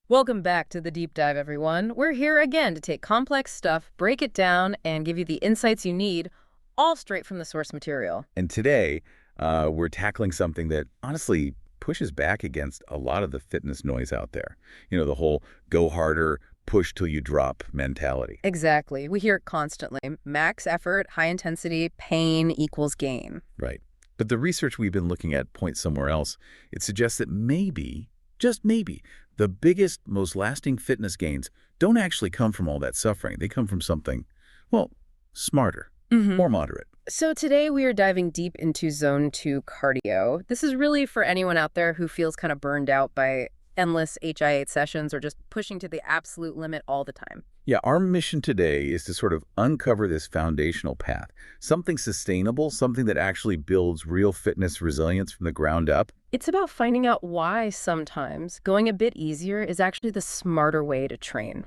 Welcome back to the Deep Dive, everyone. We're here again to take complex stuff, break it down, and give you the insights you need, all straight from the source material. And today, we're tackling something that honestly pushes back against a lot of the fitness noise out there. You know, the whole go harder, push till you drop mentality. Exactly. We hear it constantly. Max effort, high intensity, pain equals gain. Right. But the research we've been looking at points somewhere else. It suggests that maybe, just maybe, the biggest, most lasting fitness gains don't actually come from all that suffering. They come from something, well, smarter, more moderate. So today we are diving deep into Zone 2 cardio. This is really for anyone out there who feels kind of burned out by endless HIIT sessions or just pushing to the absolute limit all the time. Yeah, our mission today is to sort of uncover this foundational path, something sustainable, something that actually builds real fitness resilience from the ground up. It's about finding out why sometimes going a bit easier is actually the smarter way to train.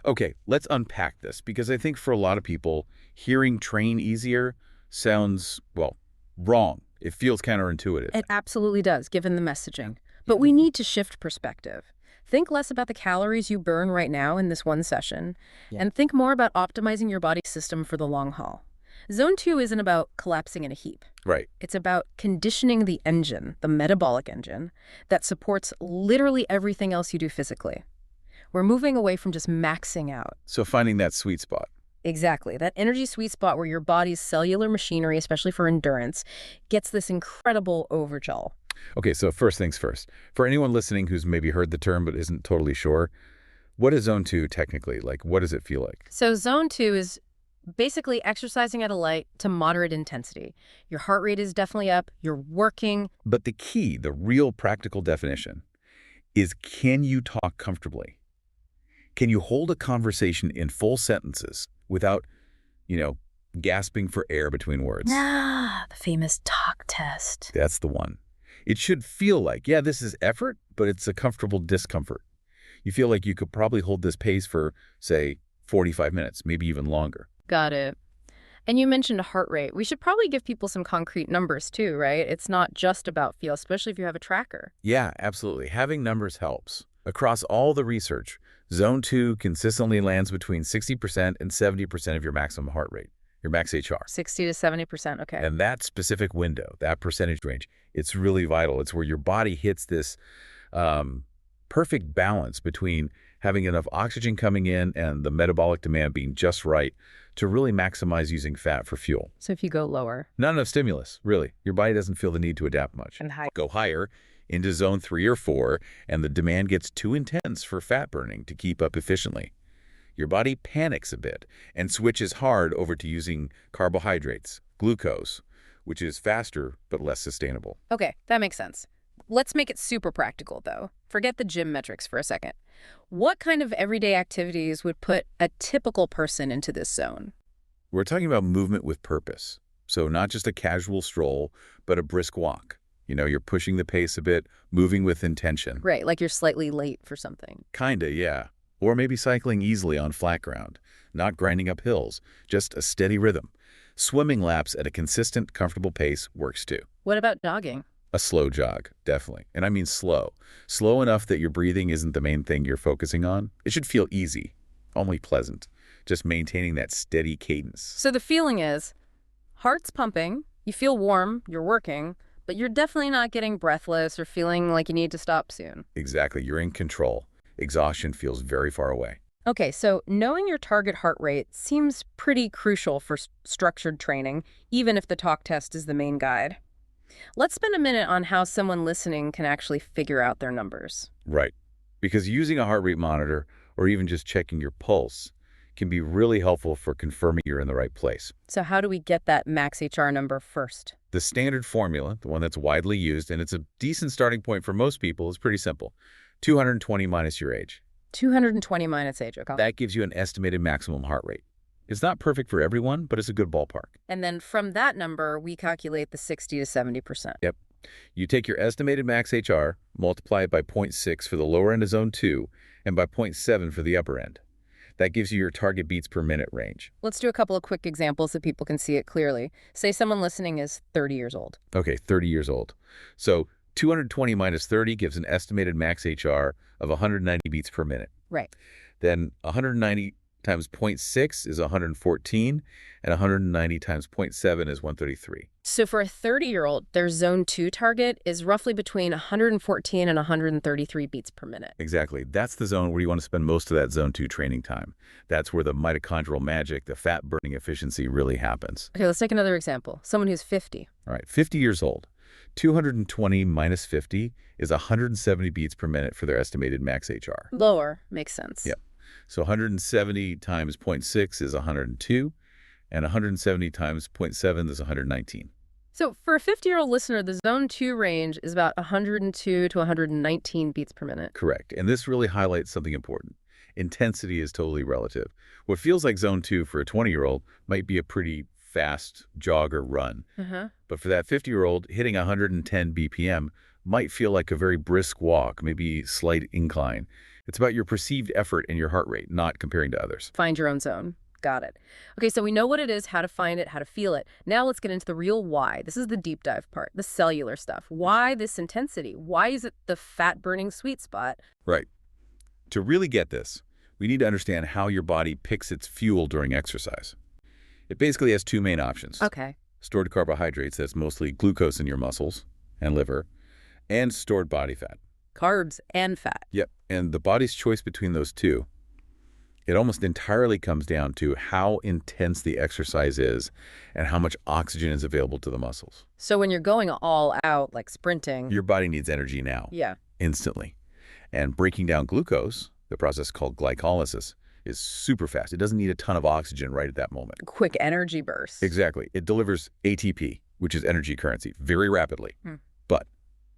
Okay, let's unpack this because I think for a lot of people, hearing train easier sounds, well, wrong. It feels counterintuitive. It absolutely does, given the messaging. But we need to shift perspective. Think less about the calories you burn right now in this one session, and think more about optimizing your body system for the long haul. Zone 2 isn't about collapsing in a heap. Right. It's about conditioning the engine, the metabolic engine, that supports literally everything else you do physically. We're moving away from just maxing out. So finding that sweet spot. Exactly. That energy sweet spot where your body's cellular machinery, especially for endurance, gets this incredible overkill. Okay, so first things first. For anyone listening who's maybe heard the term but isn't totally sure, what is Zone 2 technically? Like, what does it feel like? So Zone 2 is basically exercising at a light to moderate intensity. Your heart rate is definitely up, you're working. But the key, the real practical definition, is can you talk comfortably? Can you hold a conversation in full sentences without, gasping for air between words? Ah, the famous talk test. That's the one. It should feel like, yeah, this is effort, but it's a comfortable discomfort. You feel like you could probably hold this pace for, say, 45 minutes, maybe even longer. Got it. And you mentioned heart rate. We should probably give people some concrete numbers too, right? It's not just about feel, especially if you have a tracker. Yeah, absolutely. Having numbers helps. Across all the research, Zone 2 consistently lands between 60% and 70% of your maximum heart rate, your max HR. 60 to 70%, okay. And that specific window, that percentage range, it's really vital. It's where your body hits this perfect balance between having enough oxygen coming in and the metabolic demand being just right to really maximize using fat for fuel. So if you go lower. Not enough stimulus, really. Your body doesn't feel the need to adapt much. And high. Go higher into Zone 3 or 4, and the demand gets too intense for fat burning to keep up efficiently. Your body panics a bit and switches hard over to using carbohydrates, glucose, which is faster but less sustainable. Okay, that makes sense. Let's make it super practical, though. Forget the gym metrics for a second. What kind of everyday activities would put a typical person into this zone? We're talking about movement with purpose. So not just a casual stroll, but a brisk walk. You're pushing the pace a bit, moving with intention. Right, like you're slightly late for something. Kinda, yeah. Or maybe cycling easily on flat ground, not grinding up hills, just a steady rhythm. Swimming laps at a consistent, comfortable pace works too. What about jogging? A slow jog, definitely. And I mean slow. Slow enough that your breathing isn't the main thing you're focusing on. It should feel easy, only pleasant, just maintaining that steady cadence. So the feeling is, heart's pumping, you feel warm, you're working, but you're definitely not getting breathless or feeling like you need to stop soon. Exactly, you're in control. Exhaustion feels very far away. Okay, so knowing your target heart rate seems pretty crucial for structured training, even if the talk test is the main guide. Let's spend a minute on how someone listening can actually figure out their numbers. Right, because using a heart rate monitor or even just checking your pulse can be really helpful for confirming you're in the right place. So how do we get that max HR number first? The standard formula, the one that's widely used, and it's a decent starting point for most people, is pretty simple. 220 minus your age. 220 minus age, okay. That gives you an estimated maximum heart rate. It's not perfect for everyone, but it's a good ballpark. And then from that number, we calculate the 60 to 70%. Yep. You take your estimated max HR, multiply it by 0.6 for the lower end of Zone 2, and by 0.7 for the upper end. That gives you your target beats per minute range. Let's do a couple of quick examples so people can see it clearly. Say someone listening is 30 years old. Okay, 30 years old. So 220 minus 30 gives an estimated max HR of 190 beats per minute. Right. Then 190 times 0.6 is 114, and 190 times 0.7 is 133. So for a 30-year-old, their zone 2 target is roughly between 114 and 133 beats per minute. Exactly. That's the zone where you want to spend most of that zone 2 training time. That's where the mitochondrial magic, the fat burning efficiency really happens. Okay, let's take another example. Someone who's 50. All right, 50 years old. 220 minus 50 is 170 beats per minute for their estimated max HR. Lower. Makes sense. Yep. So 170 times 0.6 is 102, and 170 times 0.7 is 119. So for a 50-year-old listener, the zone 2 range is about 102 to 119 beats per minute. Correct. And this really highlights something important. Intensity is totally relative. What feels like zone 2 for a 20-year-old might be a pretty fast jog or run. But for that 50-year-old, hitting 110 BPM might feel like a very brisk walk, maybe slight incline. It's about your perceived effort and your heart rate, not comparing to others. Find your own zone. Got it. Okay, so we know what it is, how to find it, how to feel it. Now let's get into the real why. This is the deep dive part, the cellular stuff. Why this intensity? Why is it the fat-burning sweet spot? Right. To really get this, we need to understand how your body picks its fuel during exercise. It basically has two main options. Okay. Stored carbohydrates, that's mostly glucose in your muscles and liver, and stored body fat. Carbs and fat. Yep, and the body's choice between those two, it almost entirely comes down to how intense the exercise is and how much oxygen is available to the muscles. So when you're going all out, like sprinting... Your body needs energy now. Yeah. Instantly. And breaking down glucose, the process called glycolysis, is super fast. It doesn't need a ton of oxygen right at that moment. Quick energy burst. Exactly. It delivers ATP, which is energy currency, very rapidly. But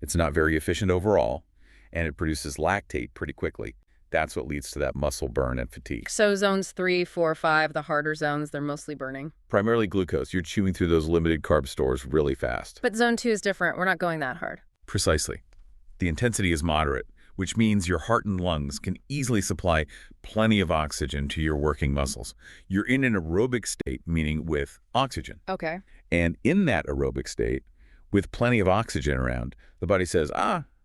it's not very efficient overall, and it produces lactate pretty quickly. That's what leads to that muscle burn and fatigue. So zones 3, 4, 5, the harder zones, they're mostly burning? Primarily glucose. You're chewing through those limited carb stores really fast. But zone 2 is different. We're not going that hard. Precisely. The intensity is moderate, which means your heart and lungs can easily supply plenty of oxygen to your working muscles. You're in an aerobic state, meaning with oxygen. Okay. And in that aerobic state, with plenty of oxygen around, the body says,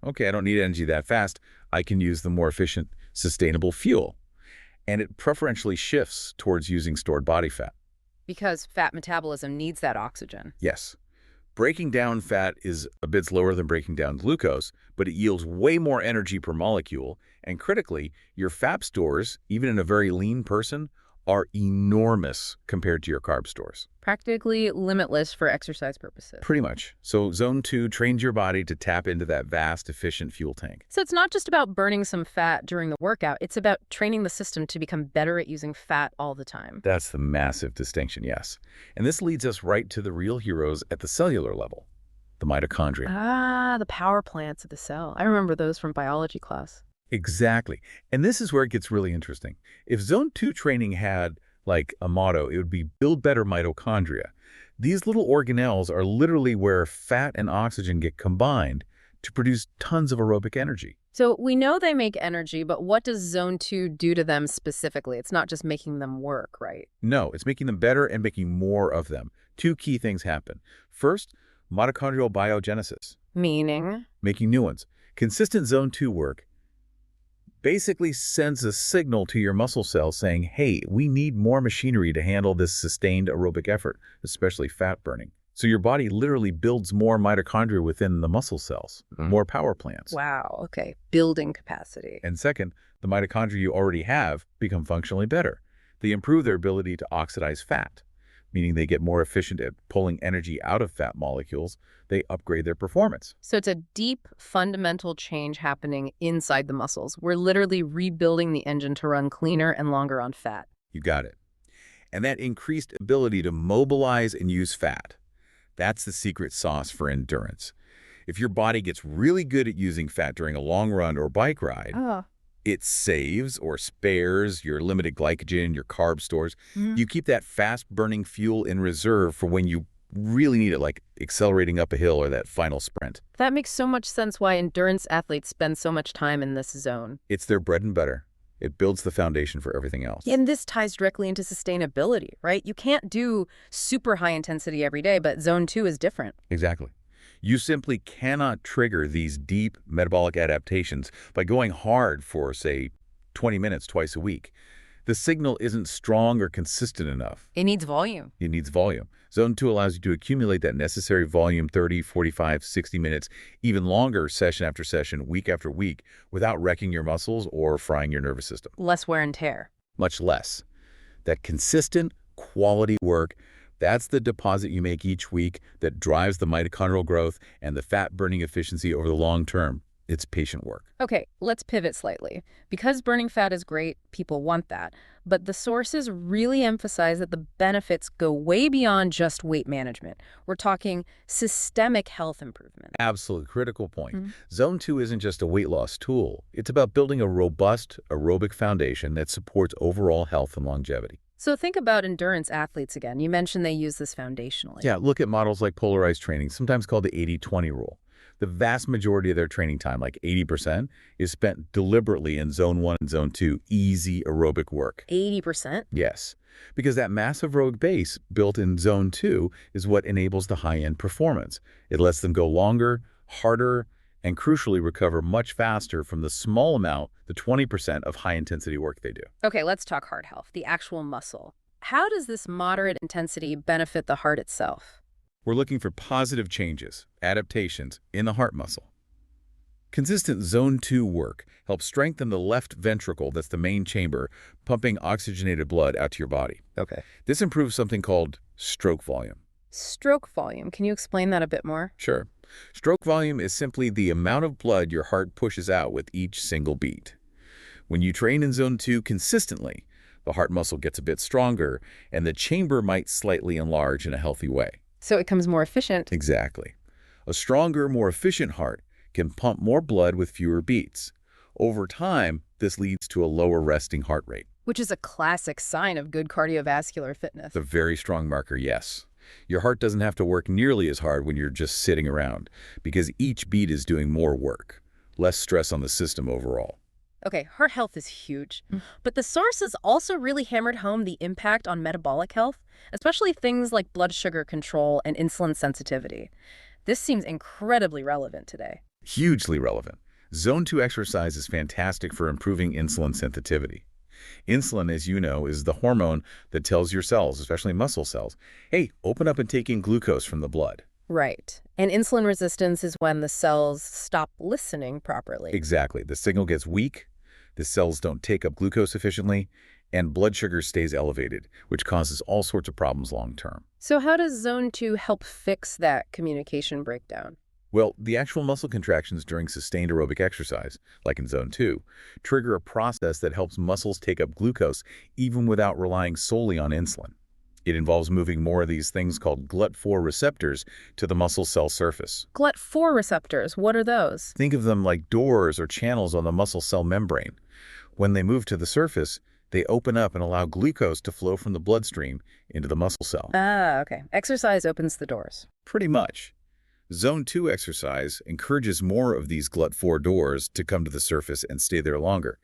okay, I don't need energy that fast. I can use the more efficient, sustainable fuel. And it preferentially shifts towards using stored body fat. Because fat metabolism needs that oxygen. Yes. Breaking down fat is a bit slower than breaking down glucose, but it yields way more energy per molecule. And critically, your fat stores, even in a very lean person, are enormous compared to your carb stores. Practically limitless for exercise purposes. Pretty much. So zone 2 trains your body to tap into that vast, efficient fuel tank. So it's not just about burning some fat during the workout. It's about training the system to become better at using fat all the time. That's the massive distinction, yes. And this leads us right to the real heroes at the cellular level, the mitochondria. The power plants of the cell. I remember those from biology class. Exactly. And this is where it gets really interesting. If zone 2 training had like a motto, it would be build better mitochondria. These little organelles are literally where fat and oxygen get combined to produce tons of aerobic energy. So we know they make energy, but what does zone 2 do to them specifically? It's not just making them work, right? No, it's making them better and making more of them. Two key things happen. First, mitochondrial biogenesis. Meaning? Making new ones. Consistent zone 2 work basically sends a signal to your muscle cells saying, hey, we need more machinery to handle this sustained aerobic effort, especially fat burning. So your body literally builds more mitochondria within the muscle cells, more power plants. Wow, okay. Building capacity. And second, the mitochondria you already have become functionally better. They improve their ability to oxidize fat, meaning they get more efficient at pulling energy out of fat molecules. They upgrade their performance. So it's a deep, fundamental change happening inside the muscles. We're literally rebuilding the engine to run cleaner and longer on fat. You got it. And that increased ability to mobilize and use fat, that's the secret sauce for endurance. If your body gets really good at using fat during a long run or bike ride, it saves or spares your limited glycogen, your carb stores. You keep that fast-burning fuel in reserve for when you really need it, like accelerating up a hill or that final sprint. That makes so much sense why endurance athletes spend so much time in this zone. It's their bread and butter. It builds the foundation for everything else. And this ties directly into sustainability, right? You can't do super high intensity every day, but zone 2 is different. Exactly. You simply cannot trigger these deep metabolic adaptations by going hard for, say, 20 minutes twice a week. The signal isn't strong or consistent enough. It needs volume. It needs volume. Zone 2 allows you to accumulate that necessary volume 30, 45, 60 minutes, even longer session after session, week after week, without wrecking your muscles or frying your nervous system. Less wear and tear. Much less. That consistent, quality work, that's the deposit you make each week that drives the mitochondrial growth and the fat-burning efficiency over the long term. It's patient work. Okay, let's pivot slightly. Because burning fat is great, people want that. But the sources really emphasize that the benefits go way beyond just weight management. We're talking systemic health improvement. Absolute critical point. Zone 2 isn't just a weight loss tool. It's about building a robust aerobic foundation that supports overall health and longevity. So think about endurance athletes again. You mentioned they use this foundationally. Yeah, look at models like polarized training, sometimes called the 80-20 rule. The vast majority of their training time, like 80%, is spent deliberately in Zone 1 and Zone 2, easy aerobic work. 80%? Yes, because that massive aerobic base built in Zone 2 is what enables the high-end performance. It lets them go longer, harder, and crucially recover much faster from the small amount, the 20% of high-intensity work they do. Okay, let's talk heart health, the actual muscle. How does this moderate intensity benefit the heart itself? We're looking for positive changes, adaptations, in the heart muscle. Consistent Zone 2 work helps strengthen the left ventricle, that's the main chamber, pumping oxygenated blood out to your body. Okay. This improves something called stroke volume. Stroke volume. Can you explain that a bit more? Sure. Stroke volume is simply the amount of blood your heart pushes out with each single beat. When you train in Zone 2 consistently, the heart muscle gets a bit stronger, and the chamber might slightly enlarge in a healthy way. So it becomes more efficient. Exactly. A stronger, more efficient heart can pump more blood with fewer beats. Over time, this leads to a lower resting heart rate. Which is a classic sign of good cardiovascular fitness. It's a very strong marker, yes. Your heart doesn't have to work nearly as hard when you're just sitting around, because each beat is doing more work, less stress on the system overall. Okay, heart health is huge. But the sources also really hammered home the impact on metabolic health, especially things like blood sugar control and insulin sensitivity. This seems incredibly relevant today. Hugely relevant. Zone 2 exercise is fantastic for improving insulin sensitivity. Insulin, as you know, is the hormone that tells your cells, especially muscle cells, hey, open up and take in glucose from the blood. Right. And insulin resistance is when the cells stop listening properly. Exactly. The signal gets weak, the cells don't take up glucose efficiently, and blood sugar stays elevated, which causes all sorts of problems long term. So how does Zone 2 help fix that communication breakdown? Well, the actual muscle contractions during sustained aerobic exercise, like in Zone 2, trigger a process that helps muscles take up glucose even without relying solely on insulin. It involves moving more of these things called GLUT4 receptors to the muscle cell surface. GLUT4 receptors, what are those? Think of them like doors or channels on the muscle cell membrane. When they move to the surface, they open up and allow glucose to flow from the bloodstream into the muscle cell. Ah, okay. Exercise opens the doors. Pretty much. Zone 2 exercise encourages more of these GLUT4 doors to come to the surface and stay there longer.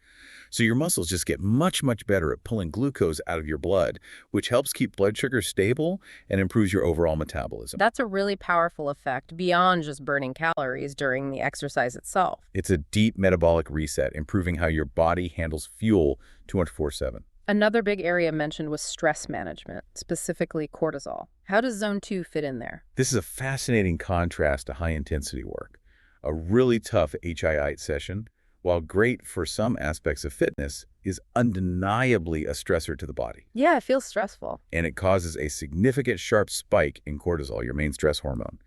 So your muscles just get much, much better at pulling glucose out of your blood, which helps keep blood sugar stable and improves your overall metabolism. That's a really powerful effect beyond just burning calories during the exercise itself. It's a deep metabolic reset, improving how your body handles fuel 24/7. Another big area mentioned was stress management, specifically cortisol. How does Zone 2 fit in there? This is a fascinating contrast to high-intensity work. A really tough HIIT session, while great for some aspects of fitness, is undeniably a stressor to the body. Yeah, it feels stressful. And it causes a significant sharp spike in cortisol, your main stress hormone.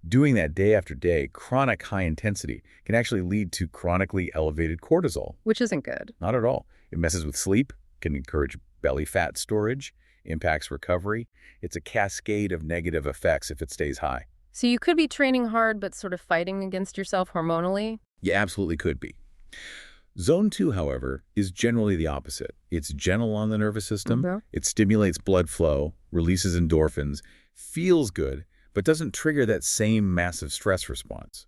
Doing that day after day, chronic high intensity, can actually lead to chronically elevated cortisol. Which isn't good. Not at all. It messes with sleep, can encourage belly fat storage, impacts recovery. It's a cascade of negative effects if it stays high. So you could be training hard but sort of fighting against yourself hormonally? You absolutely could be. Zone 2, however, is generally the opposite. It's gentle on the nervous system, It stimulates blood flow, releases endorphins, feels good, but doesn't trigger that same massive stress response.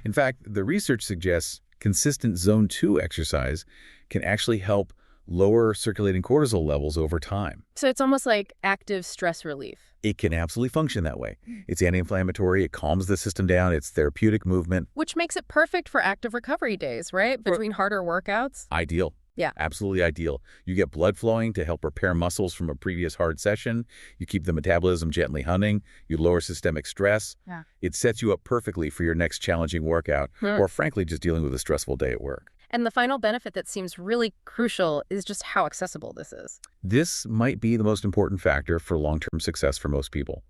In fact, the research suggests Consistent zone 2 exercise can actually help lower circulating cortisol levels over time. So it's almost like active stress relief. It can absolutely function that way. It's anti-inflammatory, it calms the system down, it's therapeutic movement. Which makes it perfect for active recovery days, right? Between harder workouts. Ideal. Yeah. Absolutely ideal. You get blood flowing to help repair muscles from a previous hard session. You keep the metabolism gently humming. You lower systemic stress. Yeah. It sets you up perfectly for your next challenging workout or, frankly, just dealing with a stressful day at work. And the final benefit that seems really crucial is just how accessible this is. This might be the most important factor for long-term success for most people.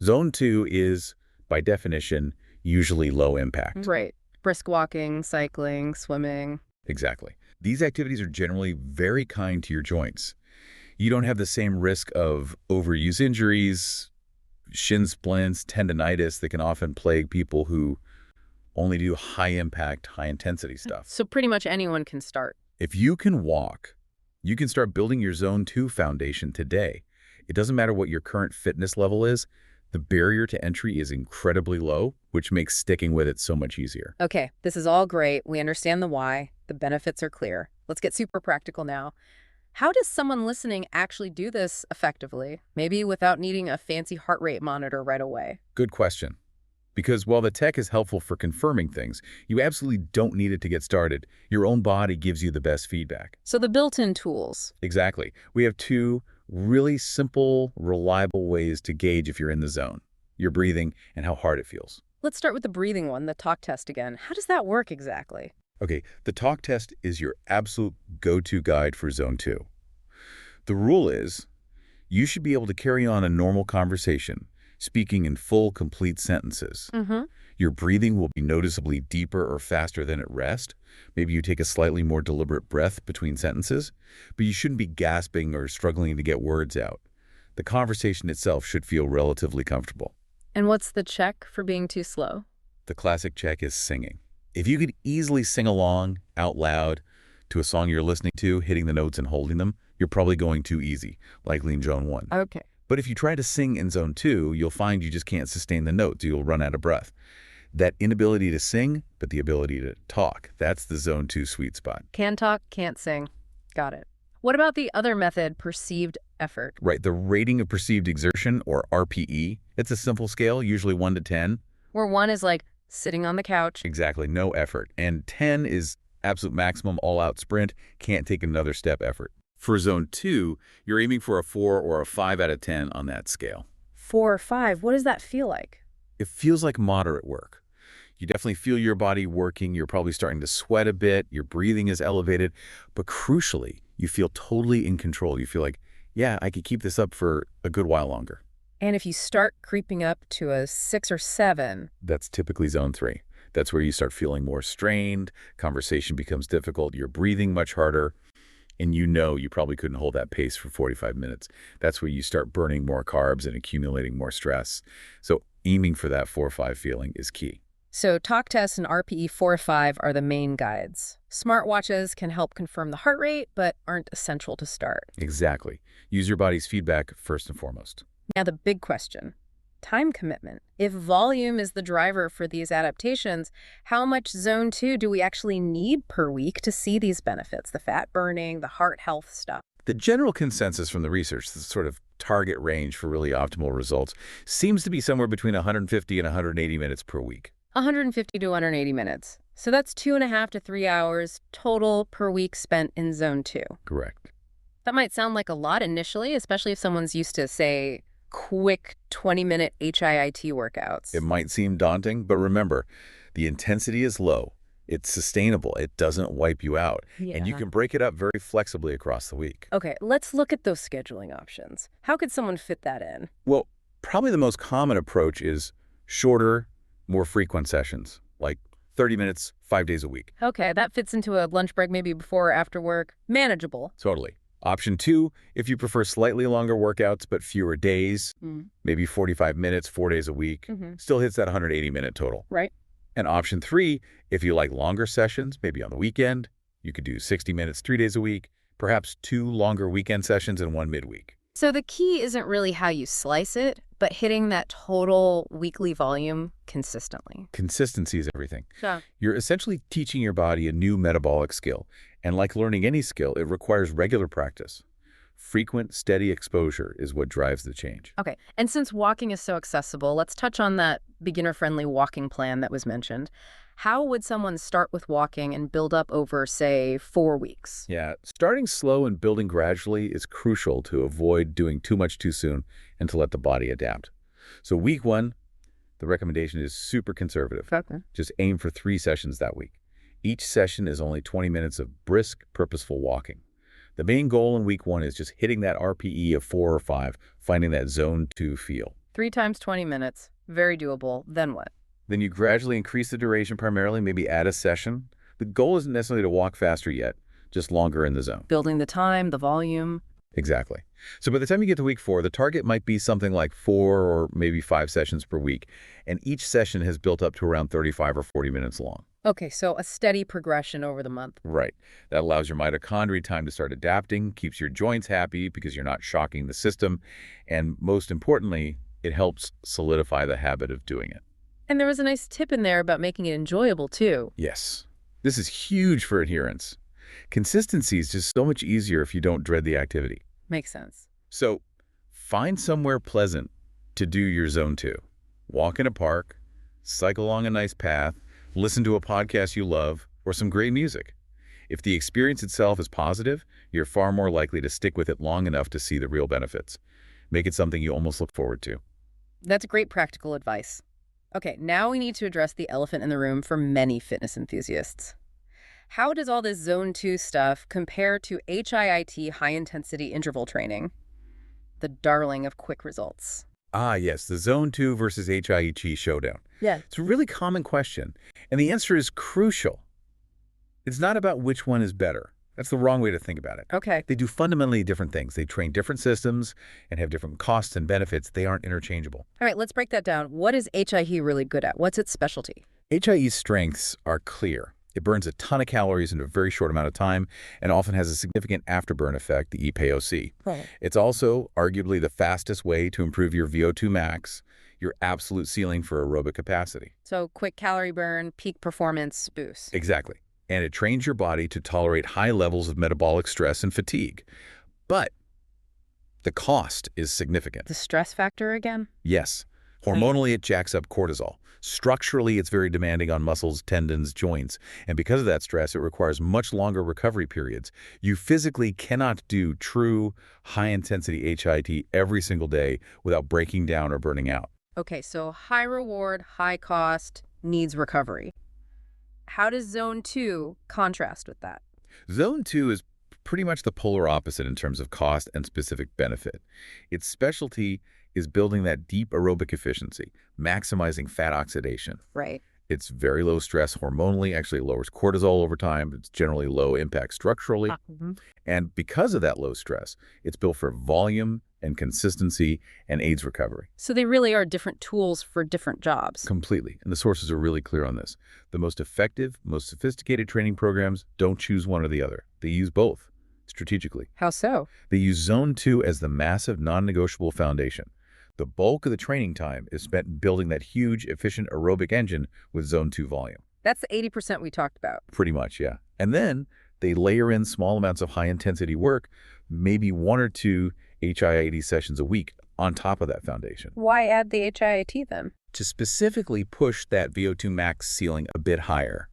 Zone 2 is, by definition, usually low impact. Right. Brisk walking, cycling, swimming. Exactly. These activities are generally very kind to your joints. You don't have the same risk of overuse injuries, shin splints, tendinitis that can often plague people who only do high-impact, high-intensity stuff. So pretty much anyone can start. If you can walk, you can start building your Zone 2 foundation today. It doesn't matter what your current fitness level is. The barrier to entry is incredibly low, which makes sticking with it so much easier. Okay, this is all great. We understand the why. The benefits are clear. Let's get super practical now. How does someone listening actually do this effectively? Maybe without needing a fancy heart rate monitor right away. Good question. Because while the tech is helpful for confirming things, you absolutely don't need it to get started. Your own body gives you the best feedback. So the built-in tools. Exactly. We have two really simple, reliable ways to gauge if you're in the zone: your breathing and how hard it feels. Let's start with the breathing one, the talk test again. How does that work exactly? Okay, the talk test is your absolute go-to guide for Zone 2. The rule is you should be able to carry on a normal conversation, speaking in full, complete sentences. Your breathing will be noticeably deeper or faster than at rest. Maybe you take a slightly more deliberate breath between sentences, but you shouldn't be gasping or struggling to get words out. The conversation itself should feel relatively comfortable. And what's the check for being too slow? The classic check is singing. If you could easily sing along out loud to a song you're listening to, hitting the notes and holding them, you're probably going too easy, likely in Zone 1. Okay. But if you try to sing in Zone 2, you'll find you just can't sustain the notes. You'll run out of breath. That inability to sing, but the ability to talk, that's the Zone 2 sweet spot. Can talk, can't sing. Got it. What about the other method, perceived effort? Right, the rating of perceived exertion, or RPE, it's a simple scale, usually 1 to 10. Where 1 is like sitting on the couch. Exactly, no effort. And 10 is absolute maximum all-out sprint, can't take another step effort. For Zone 2, you're aiming for a 4 or a 5 out of 10 on that scale. 4 or 5, what does that feel like? It feels like moderate work. You definitely feel your body working. You're probably starting to sweat a bit. Your breathing is elevated. But crucially, you feel totally in control. You feel like, yeah, I could keep this up for a good while longer. And if you start creeping up to a 6 or 7... That's typically Zone 3. That's where you start feeling more strained. Conversation becomes difficult. You're breathing much harder. And you know you probably couldn't hold that pace for 45 minutes. That's where you start burning more carbs and accumulating more stress. So aiming for that 4 or 5 feeling is key. So talk tests and RPE 4 or 5 are the main guides. Smartwatches can help confirm the heart rate, but aren't essential to start. Exactly. Use your body's feedback first and foremost. Now the big question, time commitment. If volume is the driver for these adaptations, how much Zone 2 do we actually need per week to see these benefits, the fat burning, the heart health stuff? The general consensus from the research, the sort of target range for really optimal results, seems to be somewhere between 150 and 180 minutes per week. 150 to 180 minutes. So that's 2.5 to 3 hours total per week spent in Zone 2. Correct. That might sound like a lot initially, especially if someone's used to, say, quick 20-minute HIIT workouts. It might seem daunting, but remember, the intensity is low. It's sustainable. It doesn't wipe you out. Yeah. And you can break it up very flexibly across the week. Okay, let's look at those scheduling options. How could someone fit that in? Well, probably the most common approach is shorter, more frequent sessions, like 30 minutes, 5 days a week. Okay, that fits into a lunch break maybe before or after work. Manageable. Totally. Option 2, if you prefer slightly longer workouts but fewer days, maybe 45 minutes, 4 days a week, still hits that 180-minute total. Right. And option 3, if you like longer sessions, maybe on the weekend, you could do 60 minutes 3 days a week, perhaps 2 longer weekend sessions and 1 midweek. So the key isn't really how you slice it, but hitting that total weekly volume consistently. Consistency is everything. Yeah. You're essentially teaching your body a new metabolic skill. And like learning any skill, it requires regular practice. Frequent, steady exposure is what drives the change. Okay. And since walking is so accessible, let's touch on that beginner-friendly walking plan that was mentioned. How would someone start with walking and build up over, say, 4 weeks? Yeah, starting slow and building gradually is crucial to avoid doing too much too soon and to let the body adapt. So week 1, the recommendation is super conservative. Okay. Just aim for 3 sessions that week. Each session is only 20 minutes of brisk, purposeful walking. The main goal in week 1 is just hitting that RPE of 4 or 5, finding that zone 2 feel. 3 times 20 minutes. Very doable. Then what? Then you gradually increase the duration primarily, maybe add a session. The goal isn't necessarily to walk faster yet, just longer in the zone. Building the time, the volume. Exactly. So by the time you get to week 4, the target might be something like 4 or maybe 5 sessions per week, and each session has built up to around 35 or 40 minutes long. Okay, so a steady progression over the month. Right. That allows your mitochondria time to start adapting, keeps your joints happy because you're not shocking the system, and most importantly, it helps solidify the habit of doing it. And there was a nice tip in there about making it enjoyable, too. Yes. This is huge for adherence. Consistency is just so much easier if you don't dread the activity. Makes sense. So find somewhere pleasant to do your zone 2. Walk in a park, cycle along a nice path, listen to a podcast you love, or some great music. If the experience itself is positive, you're far more likely to stick with it long enough to see the real benefits. Make it something you almost look forward to. That's great practical advice. Okay, now we need to address the elephant in the room for many fitness enthusiasts. How does all this Zone 2 stuff compare to HIIT high-intensity interval training, the darling of quick results? Ah, yes, the Zone 2 versus HIIT showdown. Yeah. It's a really common question, and the answer is crucial. It's not about which one is better. That's the wrong way to think about it. Okay. They do fundamentally different things. They train different systems and have different costs and benefits. They aren't interchangeable. All right, let's break that down. What is HIIT really good at? What's its specialty? HIE's strengths are clear. It burns a ton of calories in a very short amount of time and often has a significant afterburn effect, the EPOC. Right. It's also arguably the fastest way to improve your VO2 max, your absolute ceiling for aerobic capacity. So quick calorie burn, peak performance boost. Exactly. And it trains your body to tolerate high levels of metabolic stress and fatigue. But the cost is significant. The stress factor again? Yes. Hormonally, it jacks up cortisol. Structurally, it's very demanding on muscles, tendons, joints. And because of that stress, it requires much longer recovery periods. You physically cannot do true high-intensity HIIT every single day without breaking down or burning out. Okay, so high reward, high cost, needs recovery. How does Zone 2 contrast with that? Zone 2 is pretty much the polar opposite in terms of cost and specific benefit. Its specialty is building that deep aerobic efficiency, maximizing fat oxidation. Right. It's very low stress hormonally, actually lowers cortisol over time. It's generally low impact structurally. And because of that low stress, it's built for volume and consistency and aids recovery. So they really are different tools for different jobs. Completely. And the sources are really clear on this. The most effective, most sophisticated training programs don't choose one or the other. They use both strategically. How so? They use Zone 2 as the massive non-negotiable foundation. The bulk of the training time is spent building that huge, efficient aerobic engine with Zone 2 volume. That's the 80% we talked about. Pretty much, yeah. And then they layer in small amounts of high-intensity work, maybe 1 or 2 HIIT sessions a week on top of that foundation. Why add the HIIT then? To specifically push that VO2 max ceiling a bit higher,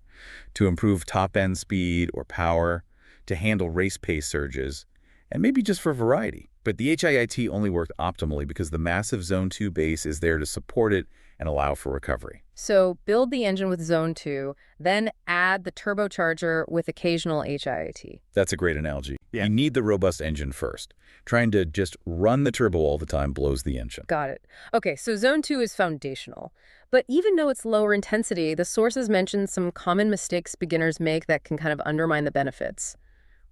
to improve top-end speed or power, to handle race pace surges, and maybe just for variety. But the HIIT only worked optimally because the massive Zone 2 base is there to support it and allow for recovery. So build the engine with Zone 2, then add the turbocharger with occasional HIIT. That's a great analogy. Yeah. You need the robust engine first. Trying to just run the turbo all the time blows the engine. Got it. Okay, so Zone 2 is foundational. But even though it's lower intensity, the sources mention some common mistakes beginners make that can kind of undermine the benefits.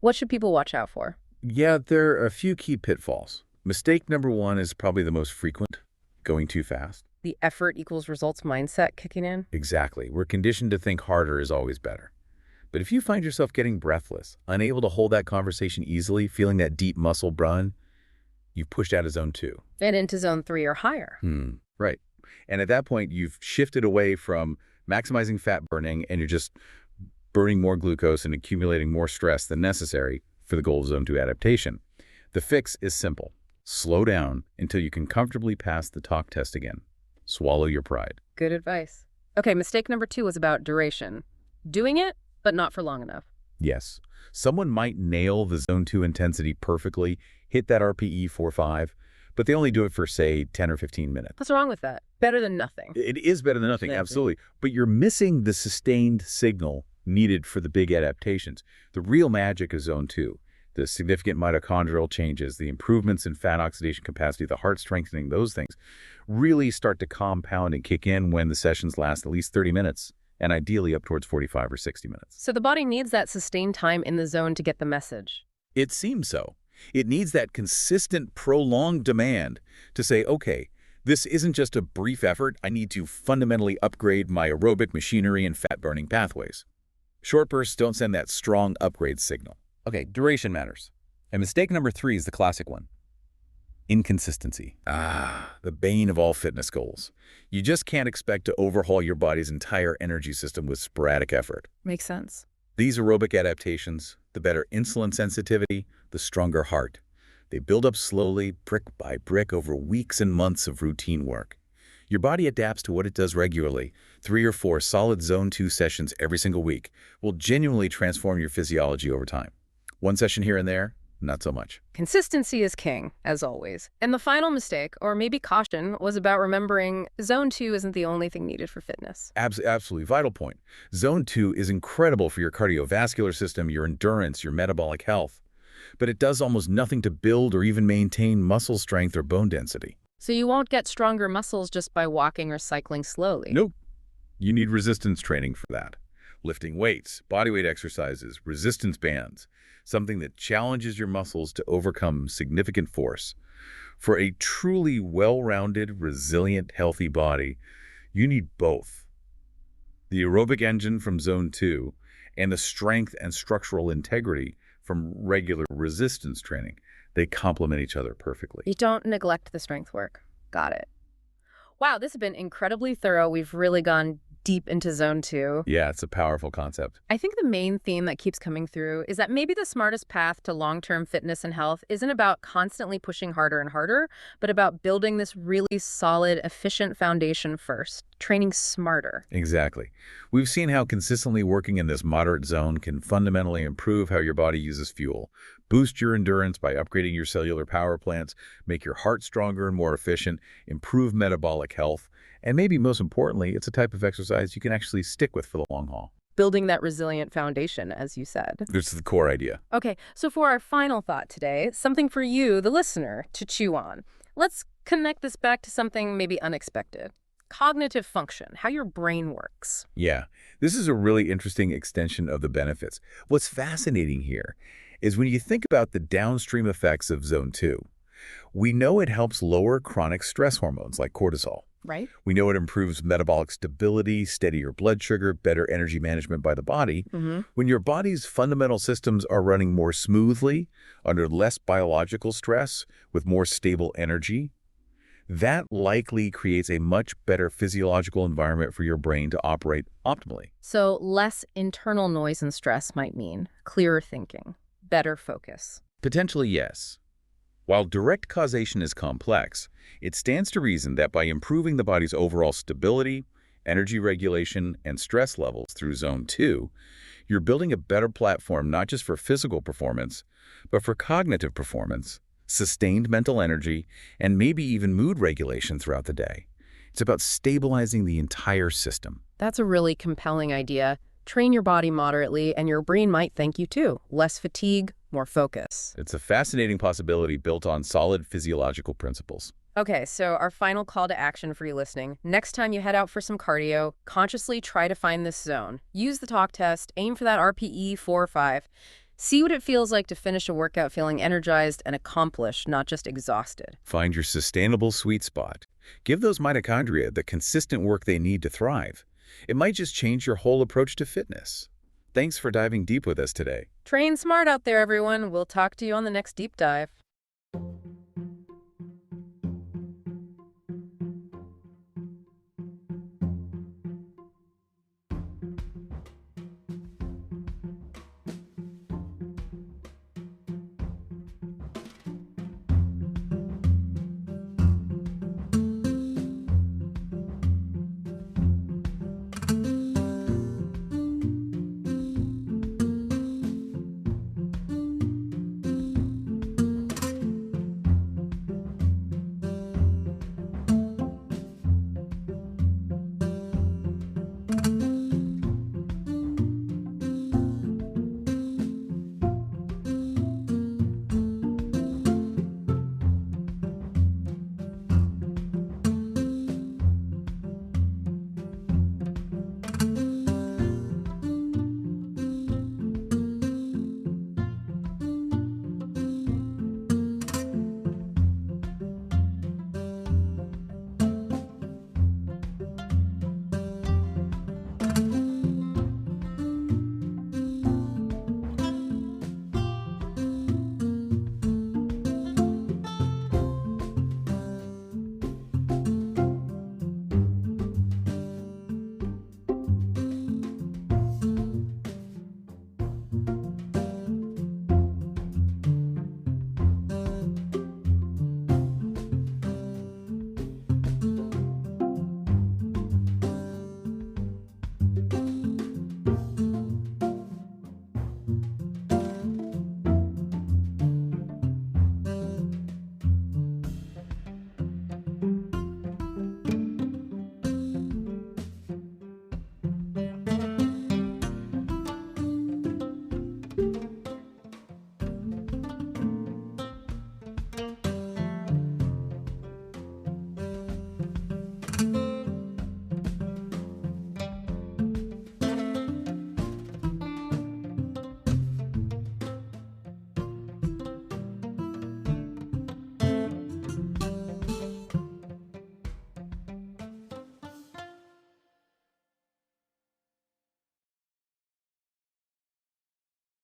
What should people watch out for? Yeah, there are a few key pitfalls. Mistake number 1 is probably the most frequent, going too fast. The effort equals results mindset kicking in? Exactly. We're conditioned to think harder is always better. But if you find yourself getting breathless, unable to hold that conversation easily, feeling that deep muscle burn, you've pushed out of zone 2. And into zone 3 or higher. Right. And at that point, you've shifted away from maximizing fat burning, and you're just burning more glucose and accumulating more stress than necessary for the goal of zone 2 adaptation. The fix is simple. Slow down until you can comfortably pass the talk test again. Swallow your pride. Good advice. Okay, mistake number 2 was about duration. Doing it, but not for long enough. Yes. Someone might nail the zone 2 intensity perfectly, hit that RPE 4-5, but they only do it for, say, 10 or 15 minutes. What's wrong with that? Better than nothing. It is better than nothing, absolutely. But you're missing the sustained signal needed for the big adaptations. The real magic of zone 2, the significant mitochondrial changes, the improvements in fat oxidation capacity, the heart strengthening, those things really start to compound and kick in when the sessions last at least 30 minutes. And ideally up towards 45 or 60 minutes. So the body needs that sustained time in the zone to get the message. It seems so. It needs that consistent, prolonged demand to say, okay, this isn't just a brief effort. I need to fundamentally upgrade my aerobic machinery and fat-burning pathways. Short bursts don't send that strong upgrade signal. Okay, duration matters. And mistake number 3 is the classic one. Inconsistency. The bane of all fitness goals. You just can't expect to overhaul your body's entire energy system with sporadic effort. Makes sense. These aerobic adaptations, the better insulin sensitivity, the stronger heart, they build up slowly, brick by brick, over weeks and months of routine work. Your body adapts to what it does regularly. 3 or 4 solid zone 2 sessions every single week will genuinely transform your physiology over time. One session here and there, not so much. Consistency is king, as always. And the final mistake, or maybe caution, was about remembering zone 2 isn't the only thing needed for fitness. Absolutely. Vital point. Zone 2 is incredible for your cardiovascular system, your endurance, your metabolic health. But it does almost nothing to build or even maintain muscle strength or bone density. So you won't get stronger muscles just by walking or cycling slowly. Nope. You need resistance training for that. Lifting weights, bodyweight exercises, resistance bands, something that challenges your muscles to overcome significant force. For a truly well-rounded, resilient, healthy body, you need both. The aerobic engine from zone 2 and the strength and structural integrity from regular resistance training. They complement each other perfectly. You don't neglect the strength work. Got it. Wow, this has been incredibly thorough. We've really gone deep into zone 2. Yeah, it's a powerful concept. I think the main theme that keeps coming through is that maybe the smartest path to long-term fitness and health isn't about constantly pushing harder and harder, but about building this really solid, efficient foundation first, training smarter. Exactly. We've seen how consistently working in this moderate zone can fundamentally improve how your body uses fuel, boost your endurance by upgrading your cellular power plants, make your heart stronger and more efficient, improve metabolic health, and maybe most importantly, it's a type of exercise you can actually stick with for the long haul. Building that resilient foundation, as you said. This is the core idea. Okay, so for our final thought today, something for you, the listener, to chew on. Let's connect this back to something maybe unexpected. Cognitive function, how your brain works. Yeah, this is a really interesting extension of the benefits. What's fascinating here is when you think about the downstream effects of zone 2, we know it helps lower chronic stress hormones like cortisol. Right. We know it improves metabolic stability, steadier blood sugar, better energy management by the body. When your body's fundamental systems are running more smoothly, under less biological stress, with more stable energy, that likely creates a much better physiological environment for your brain to operate optimally. So less internal noise and stress might mean clearer thinking, better focus. Potentially, yes. While direct causation is complex, it stands to reason that by improving the body's overall stability, energy regulation, and stress levels through zone 2, you're building a better platform not just for physical performance, but for cognitive performance, sustained mental energy, and maybe even mood regulation throughout the day. It's about stabilizing the entire system. That's a really compelling idea. Train your body moderately, and your brain might thank you too. Less fatigue, more focus. It's a fascinating possibility built on solid physiological principles. Okay, so our final call to action for you listening. Next time you head out for some cardio, consciously try to find this zone. Use the talk test, aim for that RPE 4 or 5. See what it feels like to finish a workout feeling energized and accomplished, not just exhausted. Find your sustainable sweet spot. Give those mitochondria the consistent work they need to thrive. It might just change your whole approach to fitness. Thanks for diving deep with us today. Train smart out there, everyone. We'll talk to you on the next deep dive.